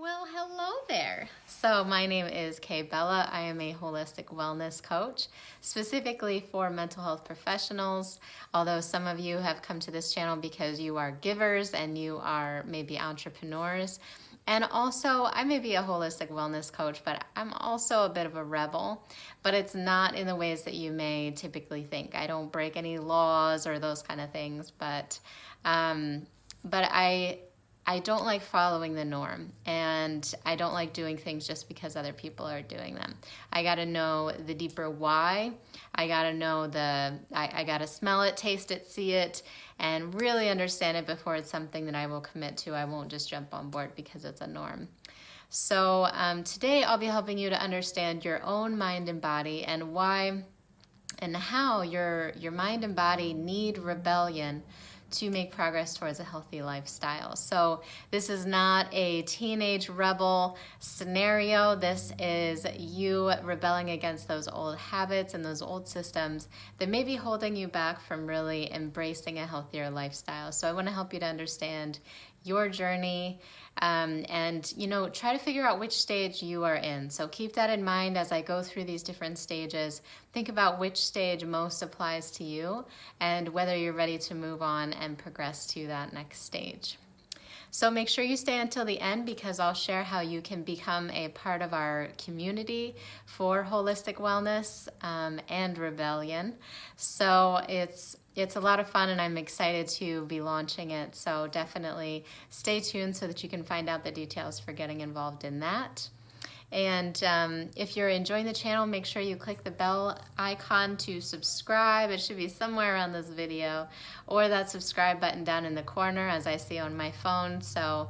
Well, hello there. So my name is Bela. I am a holistic wellness coach, specifically for mental health professionals. Although some of you have come to this channel because you are givers and you are maybe entrepreneurs. And also, I may be a holistic wellness coach, but I'm also a bit of a rebel, but it's not in the ways that you may typically think. I don't break any laws or those kind of things, but I don't like following the norm, and I don't like doing things just because other people are doing them. I got to know the deeper why. I got to know I got to smell it, taste it, see it, and really understand it before it's something that I will commit to. I won't just jump on board because it's a norm. So today I'll be helping you to understand your own mind and body and why and how your mind and body need rebellion to make progress towards a healthy lifestyle. So this is not a teenage rebel scenario. This is you rebelling against those old habits and those old systems that may be holding you back from really embracing a healthier lifestyle. So I want to help you to understand your journey and try to figure out which stage you are in. So keep that in mind as I go through these different stages. Think about which stage most applies to you and whether you're ready to move on and progress to that next stage. So make sure you stay until the end because I'll share how you can become a part of our community for holistic wellness and rebellion. So it's a lot of fun and I'm excited to be launching it. So definitely stay tuned so that you can find out the details for getting involved in that. And if you're enjoying the channel, make sure you click the bell icon to subscribe. It should be somewhere around this video, or that subscribe button down in the corner as I see on my phone. So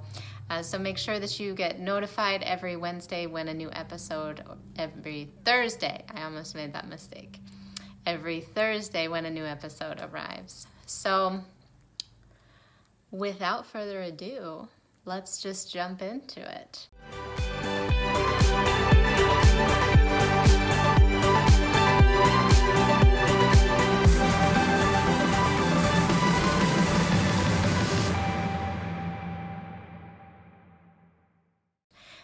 make sure that you get notified every Wednesday when a new episode, every Thursday, I almost made that mistake, every Thursday when a new episode arrives. So without further ado, let's just jump into it.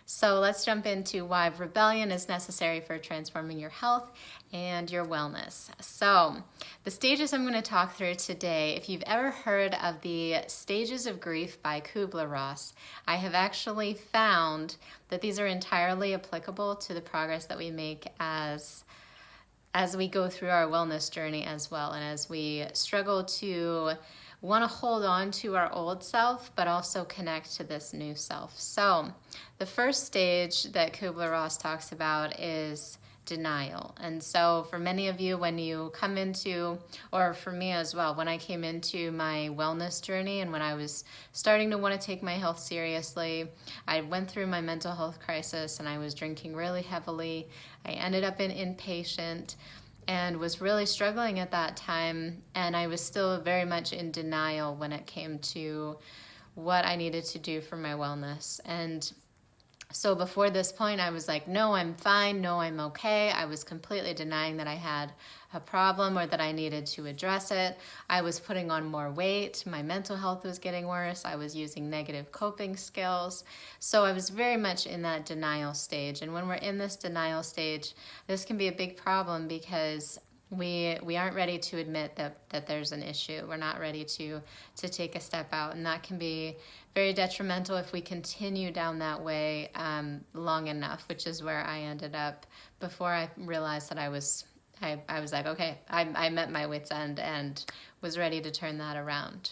So let's jump into why rebellion is necessary for transforming your health and your wellness. So the stages I'm going to talk through today, if you've ever heard of the stages of grief by Kubler-Ross, I have actually found that these are entirely applicable to the progress that we make as we go through our wellness journey as well, and as we struggle to want to hold on to our old self, but also connect to this new self. So the first stage that Kubler-Ross talks about is denial. And so for many of you, when you come into, or for me as well, when I came into my wellness journey and when I was starting to want to take my health seriously, I went through my mental health crisis and I was drinking really heavily. I ended up in inpatient and was really struggling at that time, and I was still very much in denial when it came to what I needed to do for my wellness. And so before this point, I was like, no, I'm fine, no, I'm okay. I was completely denying that I had a problem or that I needed to address it. I was putting on more weight. My mental health was getting worse. I was using negative coping skills. So I was very much in that denial stage. And when we're in this denial stage, this can be a big problem because we aren't ready to admit that there's an issue. We're not ready to take a step out, and that can be very detrimental if we continue down that way long enough, which is where I ended up before I realized that I was like, okay, I met my wit's end and was ready to turn that around.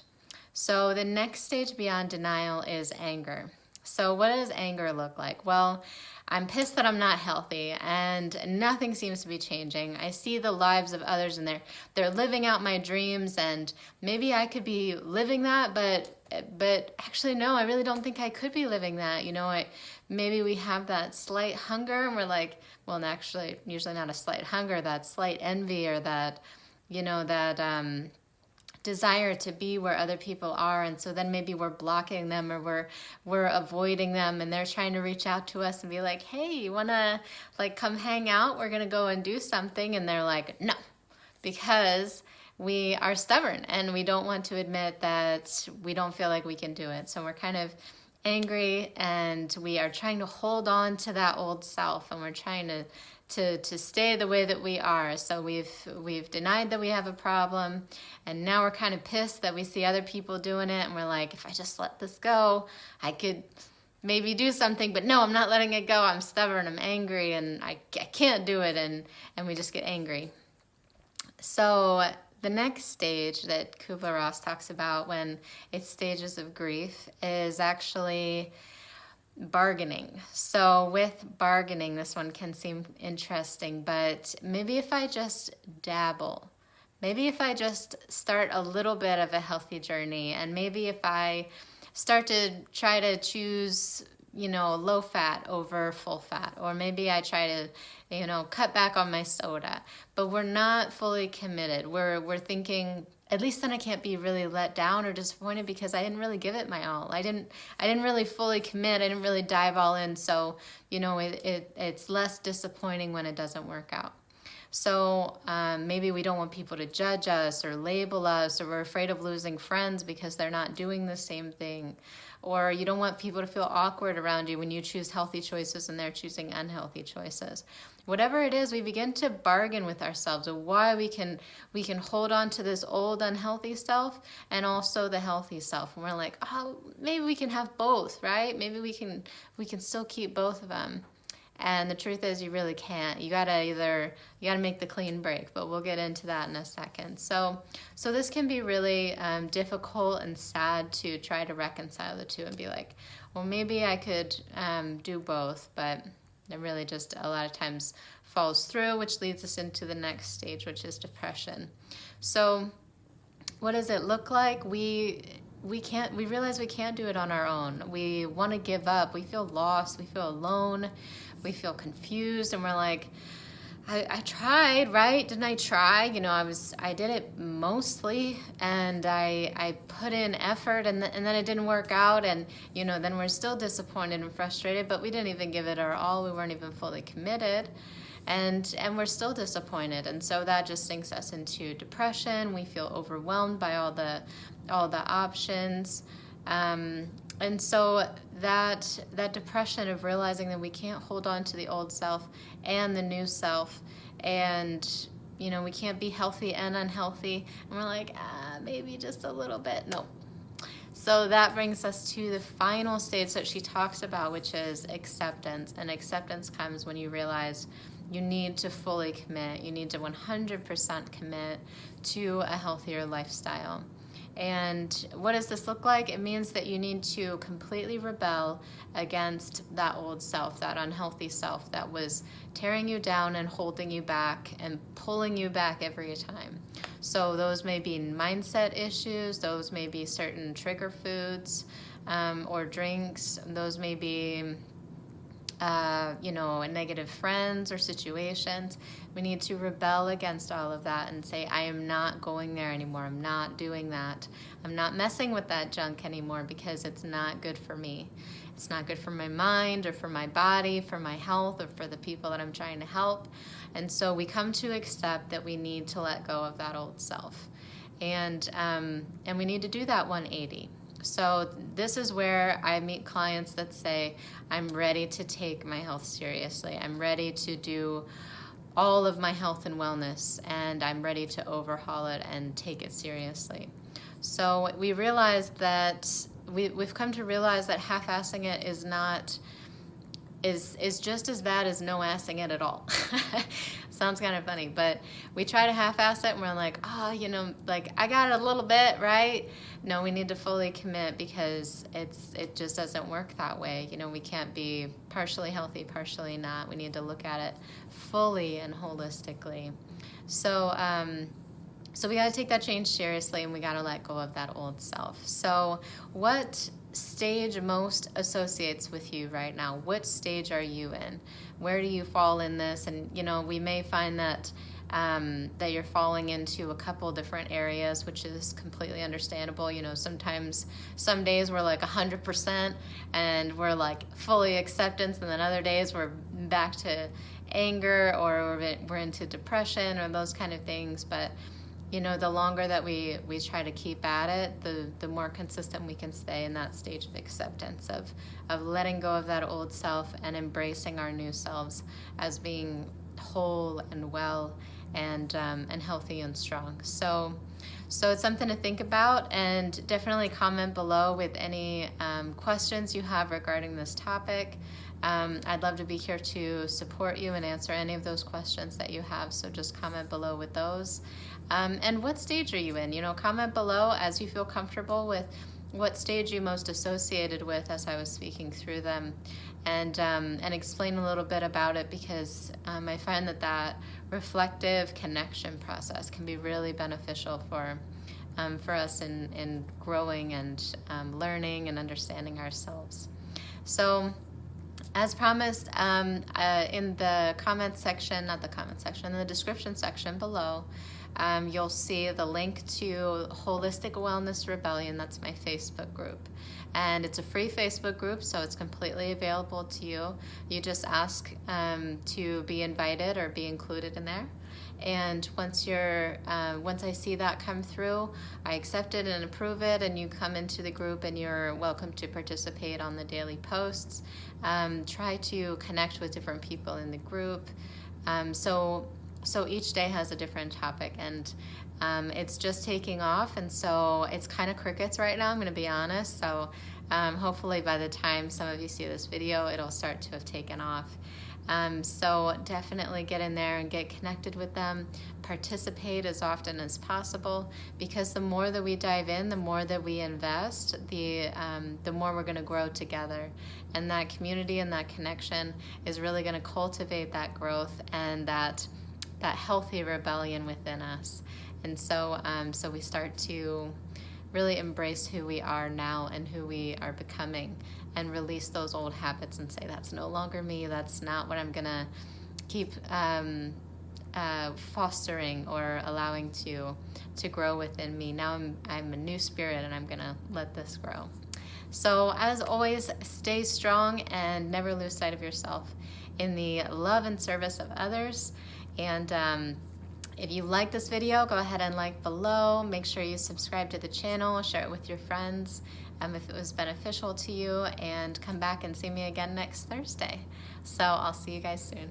So the next stage beyond denial is anger. So what does anger look like? Well, I'm pissed that I'm not healthy and nothing seems to be changing. I see the lives of others and they're living out my dreams, and maybe I could be living that, but actually no, I really don't think I could be living that. Maybe we have that slight hunger and we're like, well, actually usually not a slight hunger, that slight envy or that desire to be where other people are, and so then maybe we're blocking them or we're avoiding them, and they're trying to reach out to us and be like, hey, you wanna come hang out, we're gonna go and do something, and they're like, no, because we are stubborn and we don't want to admit that we don't feel like we can do it. So we're kind of angry, and we are trying to hold on to that old self, and we're trying to stay the way that we are. So we've denied that we have a problem, and now we're kind of pissed that we see other people doing it, and we're like, if I just let this go, I could maybe do something. But no, I'm not letting it go. I'm stubborn, I'm angry, and I can't do it, and we just get angry. So the next stage that Kubler-Ross talks about when it's stages of grief is actually bargaining. So with bargaining, this one can seem interesting, but maybe if I just dabble, maybe if I just start a little bit of a healthy journey, and maybe if I start to try to choose, low fat over full fat, or maybe I try to, cut back on my soda, but we're not fully committed. We're thinking, at least then I can't be really let down or disappointed because I didn't really give it my all. I didn't really fully commit. I didn't really dive all in. So, it's less disappointing when it doesn't work out. So maybe we don't want people to judge us or label us, or we're afraid of losing friends because they're not doing the same thing. Or you don't want people to feel awkward around you when you choose healthy choices and they're choosing unhealthy choices. Whatever it is, we begin to bargain with ourselves of why we can hold on to this old unhealthy self and also the healthy self. And we're like, oh, maybe we can have both, right? Maybe we can still keep both of them. And the truth is, you really can't. You gotta make the clean break, but we'll get into that in a second. So this can be really difficult and sad to try to reconcile the two and be like, well, maybe I could do both, but it really just a lot of times falls through, which leads us into the next stage, which is depression. So what does it look like? We realize we can't do it on our own. We want to give up. We feel lost. We feel alone. We feel confused, and we're like, I tried, right? Didn't I try? I did it mostly, and I put in effort, and then it didn't work out, and then we're still disappointed and frustrated, but we didn't even give it our all. We weren't even fully committed. And we're still disappointed, and so that just sinks us into depression. We feel overwhelmed by all the options, and so that depression of realizing that we can't hold on to the old self and the new self, and we can't be healthy and unhealthy, and we're like, maybe just a little bit. No. So that brings us to the final stage that she talks about, which is acceptance. And acceptance comes when you realize you need to fully commit. You need to 100% commit to a healthier lifestyle. And what does this look like? It means that you need to completely rebel against that old self, that unhealthy self that was tearing you down and holding you back and pulling you back every time. So those may be mindset issues, those may be certain trigger foods or drinks, those may be negative friends or situations. We need to rebel against all of that and say, I am not going there anymore. I'm not doing that. I'm not messing with that junk anymore because it's not good for me. It's not good for my mind or for my body, for my health, or for the people that I'm trying to help. And so we come to accept that we need to let go of that old self. And we need to do that 180. So this is where I meet clients that say, I'm ready to take my health seriously. I'm ready to do all of my health and wellness, and I'm ready to overhaul it and take it seriously. So we realize that we've come to realize that half-assing it is just as bad as no-assing it at all. Sounds kind of funny, but we try to half-ass it and we're like, I got a little bit, right? No, we need to fully commit because it just doesn't work that way. We can't be partially healthy, partially not. We need to look at it fully and holistically. So we got to take that change seriously, and we got to let go of that old self. So what stage most associates with you right now? What stage are you in? Where do you fall in this? And we may find that that you're falling into a couple different areas, which is completely understandable. Sometimes some days we're like 100% and we're like fully acceptance, and then other days we're back to anger, or we're into depression or those kind of things. But the longer that we try to keep at it, the more consistent we can stay in that stage of acceptance, of letting go of that old self and embracing our new selves as being whole and well and healthy and strong. So it's something to think about, and definitely comment below with any questions you have regarding this topic. I'd love to be here to support you and answer any of those questions that you have, so just comment below with those. And what stage are you in? Comment below as you feel comfortable with what stage you most associated with as I was speaking through them, and explain a little bit about it, because I find that reflective connection process can be really beneficial for us in growing and learning and understanding ourselves. So, as promised, in the comment section, not the comment section, in the description section below, you'll see the link to Holistic Wellness Rebellion. That's my Facebook group. And it's a free Facebook group, so it's completely available to you. You just ask to be invited or be included in there. And once I see that come through, I accept it and approve it, and you come into the group, and you're welcome to participate on the daily posts. Try to connect with different people in the group. So each day has a different topic, and it's just taking off, and so it's kind of crickets right now, I'm going to be honest. So hopefully by the time some of you see this video, it'll start to have taken off. So definitely get in there and get connected with them. Participate as often as possible, because the more that we dive in, the more that we invest, the more we're going to grow together. And that community and that connection is really going to cultivate that growth and that healthy rebellion within us. And so we start to really embrace who we are now and who we are becoming, and release those old habits and say, that's no longer me, that's not what I'm gonna keep fostering or allowing to grow within me. Now I'm a new spirit, and I'm gonna let this grow. So as always, stay strong and never lose sight of yourself in the love and service of others. And if you like this video, go ahead and like below. Make sure you subscribe to the channel, share it with your friends if it was beneficial to you, and come back and see me again next Thursday. So I'll see you guys soon.